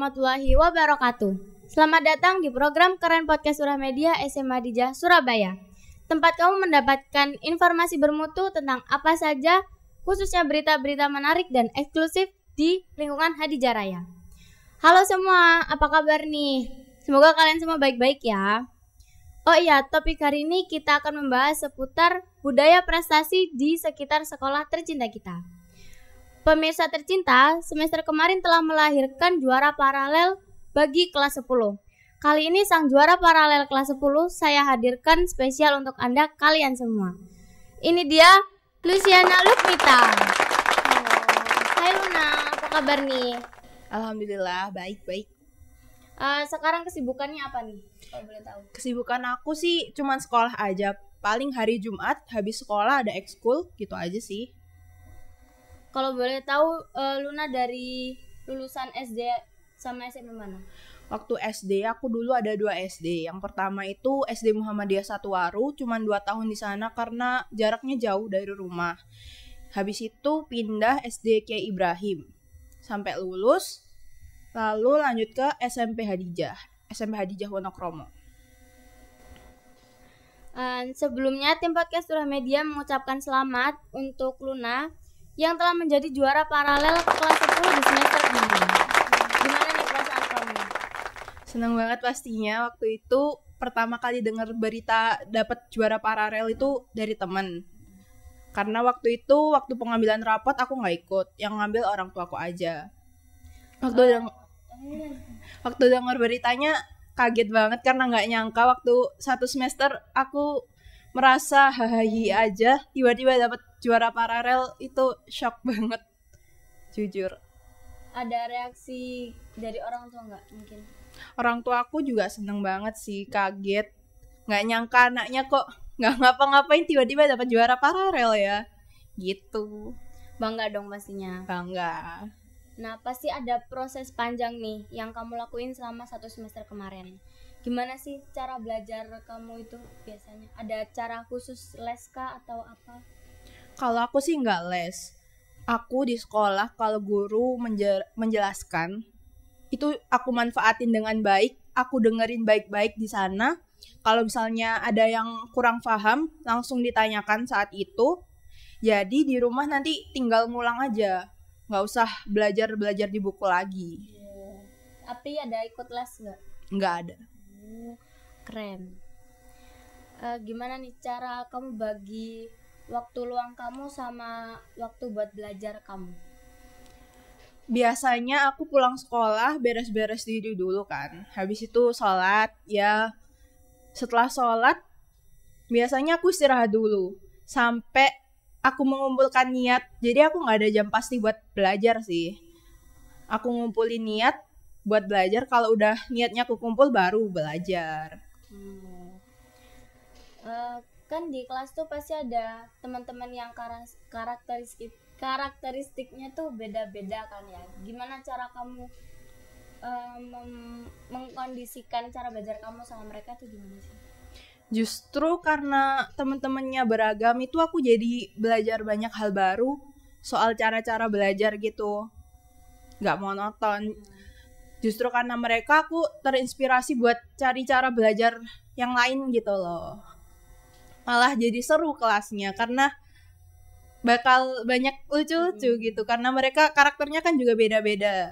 warahmatullahi wabarakatuh. Selamat datang di program Keren Podcast Suramedia SMA Hadijah Surabaya. Tempat kamu mendapatkan informasi bermutu tentang apa saja, khususnya berita-berita menarik dan eksklusif di lingkungan Hadijah Raya. Halo semua, apa kabar nih? Semoga kalian semua baik-baik ya. Oh iya, topik hari ini kita akan membahas seputar budaya prestasi di sekitar sekolah tercinta kita. Pemirsa tercinta, semester kemarin telah melahirkan juara paralel bagi kelas 10. Kali ini sang juara paralel kelas 10 saya hadirkan spesial untuk Anda kalian semua. Ini dia Luciana Lukmita. Hai Luna, apa kabar nih? Alhamdulillah, baik-baik. Sekarang kesibukannya apa nih? Kalau boleh tahu. Kesibukan aku sih cuman sekolah aja. Paling hari Jumat habis sekolah ada ekskul, gitu aja sih. Kalau boleh tahu, Luna dari lulusan SD sama SMP mana? Waktu SD aku dulu ada 2 SD. Yang pertama itu SD Muhammadiyah Satuwaru, cuman 2 tahun di sana karena jaraknya jauh dari rumah. Habis itu pindah SD Kiai Ibrahim sampai lulus, lalu lanjut ke SMP Hadijah Wonokromo. Sebelumnya tim podcast Suramedia mengucapkan selamat untuk Luna yang telah menjadi juara paralel kelas 10 di semester kemarin. Gimana nih perasaan kamu? Senang banget pastinya. Waktu itu pertama kali dengar berita dapat juara paralel itu dari teman. Karena waktu pengambilan rapot aku nggak ikut, yang ngambil orang tuaku aja. Waktu dengar beritanya kaget banget karena nggak nyangka waktu 1 semester aku merasa hahaha aja, tiba-tiba dapat juara paralel, itu shock banget, jujur. Ada reaksi dari orang tua nggak mungkin? Orang tua aku juga seneng banget sih, kaget, nggak nyangka anaknya kok nggak ngapa-ngapain tiba-tiba dapat juara paralel ya, gitu. Bangga dong pastinya. Bangga. Nah, pasti ada proses panjang nih yang kamu lakuin selama 1 semester kemarin. Gimana sih cara belajar kamu itu biasanya? Ada cara khusus les kah atau apa? Kalau aku sih nggak les. Aku di sekolah kalau guru menjelaskan, itu aku manfaatin dengan baik. Aku dengerin baik-baik di sana. Kalau misalnya ada yang kurang paham, langsung ditanyakan saat itu. Jadi di rumah nanti tinggal ngulang aja. Nggak usah belajar di buku lagi. Tapi ada ikut les nggak? Nggak ada. Keren. Gimana nih cara kamu bagi waktu luang kamu sama waktu buat belajar kamu? Biasanya aku pulang sekolah beres-beres diri dulu kan. Habis itu sholat ya. Setelah sholat biasanya aku istirahat dulu sampai aku mengumpulkan niat. Jadi aku gak ada jam pasti buat belajar sih. Aku ngumpulin niat buat belajar. Kalau udah niatnya aku kumpul baru belajar. Kan di kelas tuh pasti ada teman-teman yang karakteristiknya tuh beda-beda kan ya. Gimana cara kamu mengkondisikan cara belajar kamu sama mereka tuh gimana sih? Justru karena teman-temannya beragam itu aku jadi belajar banyak hal baru soal cara-cara belajar gitu. Gak monoton. Justru karena mereka aku terinspirasi buat cari cara belajar yang lain gitu loh. Malah jadi seru kelasnya karena bakal banyak lucu-lucu gitu. Karena mereka karakternya kan juga beda-beda.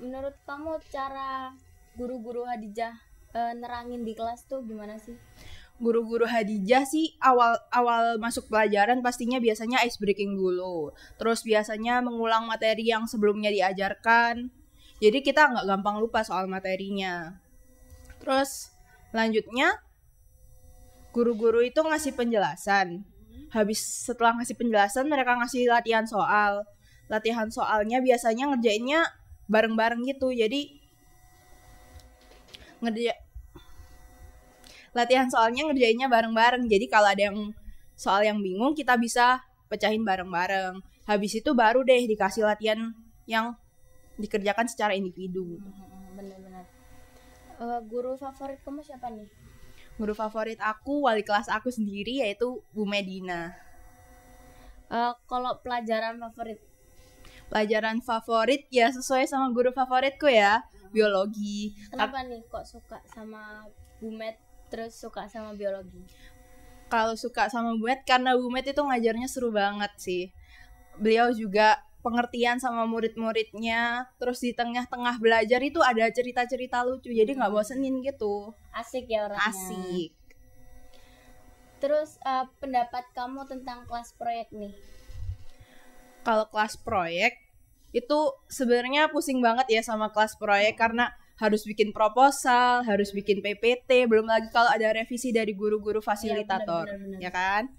Menurut kamu cara guru-guru Hadijah nerangin di kelas tuh gimana sih? Guru-guru Hadijah sih awal masuk pelajaran pastinya biasanya ice breaking dulu. Terus biasanya mengulang materi yang sebelumnya diajarkan. Jadi kita nggak gampang lupa soal materinya. Terus lanjutnya guru-guru itu ngasih penjelasan. Setelah ngasih penjelasan mereka ngasih latihan soal. Latihan soalnya biasanya ngerjainnya bareng-bareng gitu. Jadi latihan soalnya ngerjainnya bareng-bareng. Jadi kalau ada yang soal yang bingung kita bisa pecahin bareng-bareng. Habis itu baru deh dikasih latihan yang dikerjakan secara individu. Benar-benar. Guru favorit kamu siapa nih? Guru favorit aku, wali kelas aku sendiri, yaitu Bu Medina. Kalau pelajaran favorit? Pelajaran favorit ya sesuai sama guru favoritku ya, biologi. Kenapa nih kok suka sama Bumet terus suka sama biologi? Kalau suka sama Bumet karena Bumet itu ngajarnya seru banget sih. Beliau juga pengertian sama murid-muridnya, terus di tengah-tengah belajar itu ada cerita-cerita lucu, jadi nggak bosenin gitu. Asik ya orangnya. Asik. Terus pendapat kamu tentang kelas proyek nih? Kalau kelas proyek itu sebenarnya pusing banget ya sama kelas proyek karena harus bikin proposal, harus bikin PPT, belum lagi kalau ada revisi dari guru-guru fasilitator, benar. ya kan?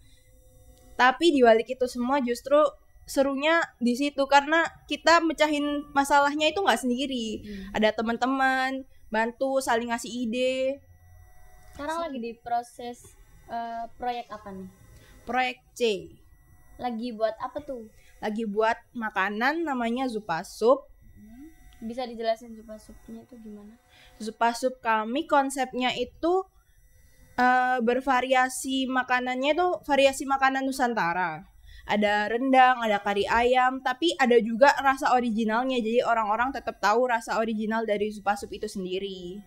Tapi di balik itu semua justru serunya di situ karena kita mecahin masalahnya itu nggak sendiri. Ada teman-teman bantu saling ngasih ide. Sekarang lagi di proses proyek apa nih? Proyek C. Lagi buat apa tuh? Lagi buat makanan namanya Zupa Sup. Bisa dijelasin Zupa Supnya itu gimana? Zupa Sup kami konsepnya itu bervariasi makanannya itu variasi makanan Nusantara. Ada rendang, ada kari ayam, tapi ada juga rasa originalnya. Jadi orang-orang tetap tahu rasa original dari Zupa Sup itu sendiri.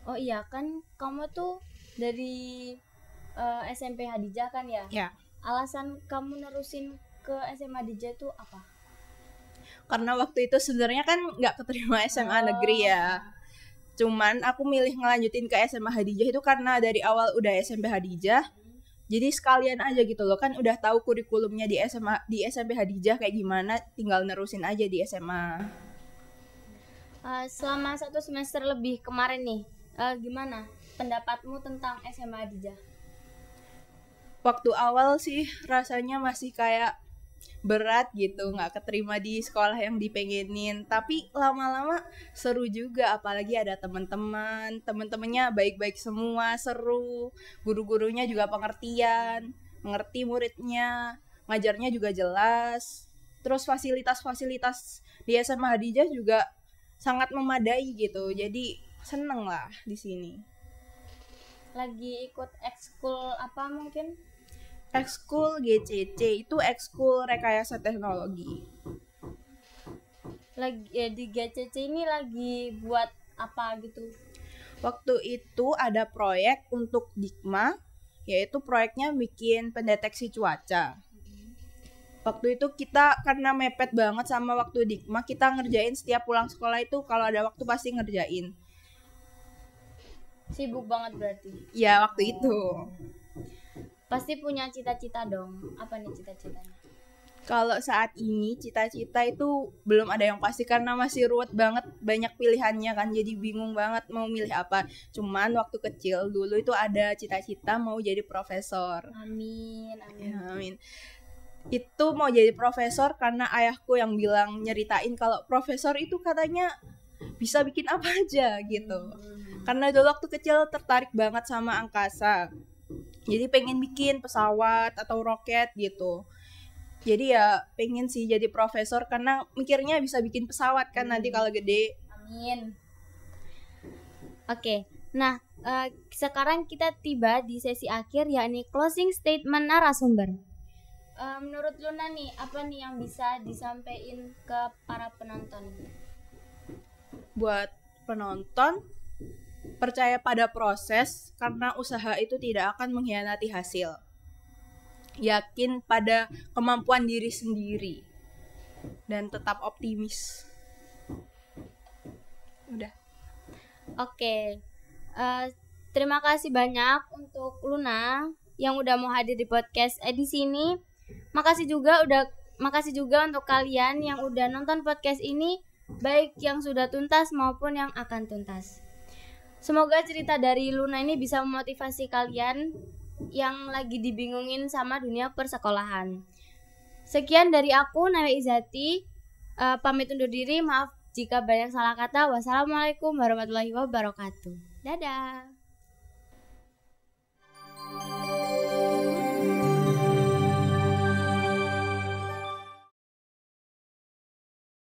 Oh iya, kan kamu tuh dari SMP Hadijah kan ya? Ya. Alasan kamu nerusin ke SMA Hadijah itu apa? Karena waktu itu sebenarnya kan nggak keterima SMA negeri ya. Cuman aku milih ngelanjutin ke SMA Hadijah itu karena dari awal udah SMP Hadijah. Jadi sekalian aja gitu loh, kan udah tahu kurikulumnya di SMP Hadijah kayak gimana, tinggal nerusin aja di SMA. Selama 1 semester lebih kemarin nih, gimana pendapatmu tentang SMA Hadijah? Waktu awal sih rasanya masih kayak berat gitu, nggak keterima di sekolah yang dipengenin, tapi lama-lama seru juga, apalagi ada teman-temannya baik-baik semua, seru, guru-gurunya juga pengertian, mengerti muridnya, ngajarnya juga jelas, terus fasilitas-fasilitas di SMA Hadijah juga sangat memadai gitu, jadi seneng lah di sini. Lagi ikut ekskul apa mungkin? Ekskul GCC itu ekskul rekayasa teknologi. Lagi di GCC ini lagi buat apa gitu? Waktu itu ada proyek untuk Dikma, yaitu proyeknya bikin pendeteksi cuaca. Waktu itu kita karena mepet banget sama waktu Dikma, kita ngerjain setiap pulang sekolah itu kalau ada waktu pasti ngerjain. Sibuk banget berarti? Ya waktu itu. Pasti punya cita-cita dong. Apa nih cita-citanya? Kalau saat ini cita-cita itu belum ada yang pasti karena masih ruwet banget, banyak pilihannya kan, jadi bingung banget mau milih apa. Cuman waktu kecil dulu itu ada cita-cita mau jadi profesor. Amin. Amin. Itu mau jadi profesor karena ayahku yang bilang, nyeritain kalau profesor itu katanya bisa bikin apa aja gitu. Karena dulu waktu kecil tertarik banget sama angkasa. Jadi pengen bikin pesawat atau roket gitu. Jadi ya pengen sih jadi profesor karena mikirnya bisa bikin pesawat kan nanti kalau gede. Amin. Oke. Nah, sekarang kita tiba di sesi akhir yakni closing statement narasumber. Menurut Luna nih, apa nih yang bisa disampaikan ke para penonton? Buat penonton, percaya pada proses karena usaha itu tidak akan mengkhianati hasil. Yakin pada kemampuan diri sendiri dan tetap optimis. Udah. Oke. Terima kasih banyak untuk Luna yang udah mau hadir di podcast edisi ini. Makasih juga untuk kalian yang udah nonton podcast ini, baik yang sudah tuntas maupun yang akan tuntas. Semoga cerita dari Luna ini bisa memotivasi kalian yang lagi dibingungin sama dunia persekolahan. Sekian dari aku, Nawa Izati. Pamit undur diri. Maaf jika banyak salah kata. Wassalamualaikum warahmatullahi wabarakatuh. Dadah.